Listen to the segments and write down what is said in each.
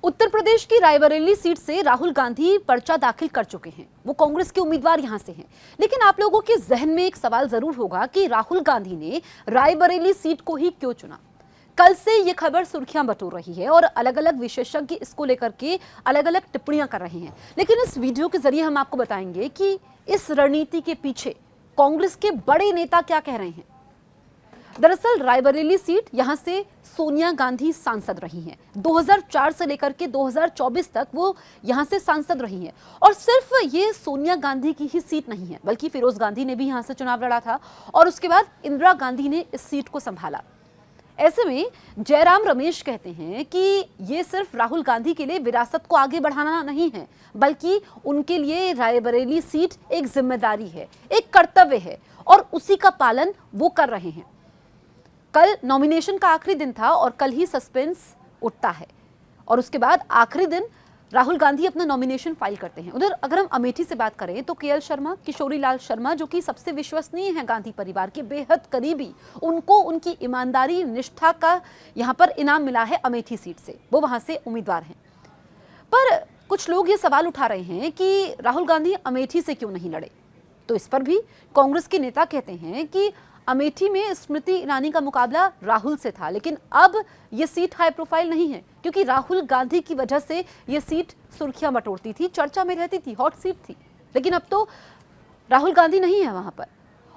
उत्तर प्रदेश की रायबरेली सीट से राहुल गांधी पर्चा दाखिल कर चुके हैं। वो कांग्रेस के उम्मीदवार यहां से हैं। लेकिन आप लोगों के जहन में एक सवाल जरूर होगा कि राहुल गांधी ने रायबरेली सीट को ही क्यों चुना। कल से ये खबर सुर्खियां बटोर रही है और अलग अलग विशेषज्ञ इसको लेकर के अलग अलग टिप्पणियां कर रहे हैं। लेकिन इस वीडियो के जरिए हम आपको बताएंगे कि इस रणनीति के पीछे कांग्रेस के बड़े नेता क्या कह रहे हैं। दरअसल रायबरेली सीट यहां से सोनिया गांधी सांसद रही हैं। 2004 से लेकर के 2024 तक वो यहां से सांसद रही हैं। और सिर्फ ये सोनिया गांधी की ही सीट नहीं है, बल्कि फिरोज गांधी ने भी यहां से चुनाव लड़ा था और उसके बाद इंदिरा गांधी ने इस सीट को संभाला। ऐसे में जयराम रमेश कहते हैं कि ये सिर्फ राहुल गांधी के लिए विरासत को आगे बढ़ाना नहीं है, बल्कि उनके लिए रायबरेली सीट एक जिम्मेदारी है, एक कर्तव्य है और उसी का पालन वो कर रहे हैं। कल नॉमिनेशन का आखिरी दिन था और कल ही सस्पेंस उठता है और उसके बाद आखिरी दिन राहुल गांधी अपना नॉमिनेशन फाइल करते हैं। उधर अगर हम अमेठी से बात करें तो केएल शर्मा, किशोरी लाल शर्मा, जो कि सबसे विश्वसनीय हैं गांधी परिवार के, बेहद करीबी, उनको उनकी ईमानदारी, निष्ठा का यहां पर इनाम मिला है अमेठी सीट से। वो वहां से उम्मीदवार हैं। पर कुछ लोग ये सवाल उठा रहे हैं कि राहुल गांधी अमेठी से क्यों नहीं लड़े। तो इस पर भी कांग्रेस के नेता कहते हैं कि अमेठी में स्मृति ईरानी का मुकाबला राहुल से था, लेकिन अब यह सीट हाई प्रोफाइल नहीं है, क्योंकि राहुल गांधी की वजह से यह सीट सुर्खियां बटोरती थी, चर्चा में रहती थी, हॉट सीट थी। लेकिन अब तो राहुल गांधी नहीं है वहां पर।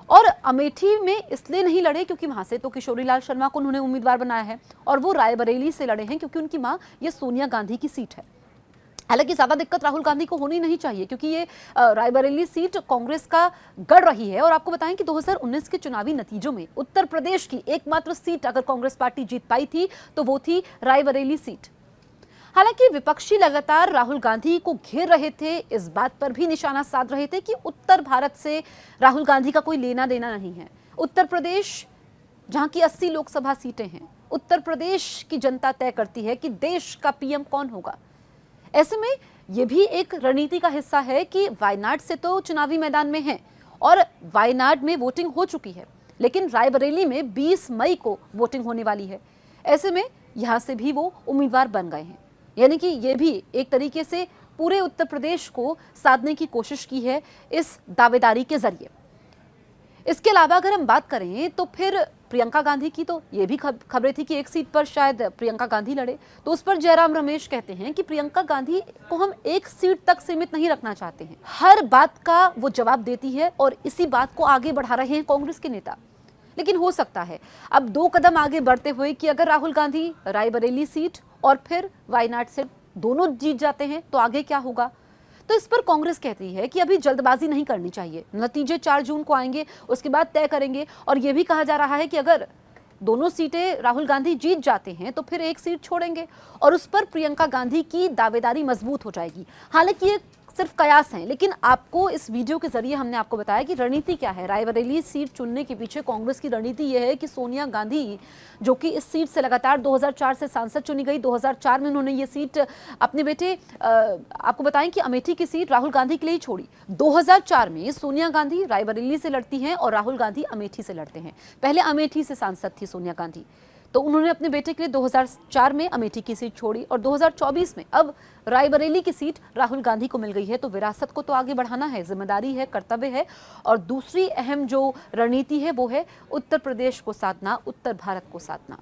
और अमेठी में इसलिए नहीं लड़े क्योंकि वहां से तो किशोरी लाल शर्मा को उन्होंने उम्मीदवार बनाया है और वो रायबरेली से लड़े हैं क्योंकि उनकी मां ये सोनिया गांधी की सीट है। हालांकि ज्यादा दिक्कत राहुल गांधी को होनी नहीं चाहिए, क्योंकि ये रायबरेली सीट कांग्रेस का गढ़ रही है। और आपको बताएं कि 2019 के चुनावी नतीजों में उत्तर प्रदेश की एकमात्र सीट अगर कांग्रेस पार्टी जीत पाई थी तो वो थी रायबरेली सीट। हालांकि विपक्षी लगातार राहुल गांधी को घेर रहे थे, इस बात पर भी निशाना साध रहे थे कि उत्तर भारत से राहुल गांधी का कोई लेना देना नहीं है। उत्तर प्रदेश, जहां की 80 लोकसभा सीटें हैं, उत्तर प्रदेश की जनता तय करती है कि देश का पीएम कौन होगा। ऐसे में यह भी एक रणनीति का हिस्सा है कि वायनाड से तो चुनावी मैदान में है और वायनाड में वोटिंग हो चुकी है, लेकिन रायबरेली में 20 मई को वोटिंग होने वाली है। ऐसे में यहां से भी वो उम्मीदवार बन गए हैं, यानी कि ये भी एक तरीके से पूरे उत्तर प्रदेश को साधने की कोशिश की है इस दावेदारी के जरिए। इसके अलावा अगर हम बात करें तो फिर प्रियंका गांधी की, तो ये भी खबरें थी कि एक सीट पर शायद प्रियंका गांधी लड़े। तो उस पर जयराम रमेश कहते हैं कि प्रियंका गांधी को हम एक सीट तक सीमित नहीं रखना चाहते हैं। हर बात का वो जवाब देती है और इसी बात को आगे बढ़ा रहे हैं कांग्रेस के नेता। लेकिन हो सकता है अब 2 कदम आगे बढ़ते हुए कि अगर राहुल गांधी रायबरेली सीट और फिर वायनाड से दोनों जीत जाते हैं तो आगे क्या होगा। तो इस पर कांग्रेस कहती है कि अभी जल्दबाजी नहीं करनी चाहिए, नतीजे 4 जून को आएंगे, उसके बाद तय करेंगे। और यह भी कहा जा रहा है कि अगर दोनों सीटें राहुल गांधी जीत जाते हैं तो फिर एक सीट छोड़ेंगे और उस पर प्रियंका गांधी की दावेदारी मजबूत हो जाएगी। हालांकि ये सिर्फ कयास हैं, लेकिन आपको इस वीडियो के जरिए हमने आपको बताया कि रणनीति क्या है। रायबरेली सीट चुनने के पीछे कांग्रेस की रणनीति यह है कि सोनिया गांधी, जो कि इस सीट से लगातार 2004 से सांसद चुनी गई, 2004 में उन्होंने ये सीट अपने बेटे, आपको बताएं कि अमेठी की सीट राहुल गांधी के लिए ही छोड़ी। 2004 में सोनिया गांधी रायबरेली से लड़ती हैं और राहुल गांधी अमेठी से लड़ते हैं। पहले अमेठी से सांसद थी सोनिया गांधी, तो उन्होंने अपने बेटे के लिए 2004 में अमेठी की सीट छोड़ी और 2024 में अब रायबरेली की सीट राहुल गांधी को मिल गई है। तो विरासत को तो आगे बढ़ाना है, जिम्मेदारी है, कर्तव्य है। और दूसरी अहम जो रणनीति है वो है उत्तर प्रदेश को साधना, उत्तर भारत को साधना।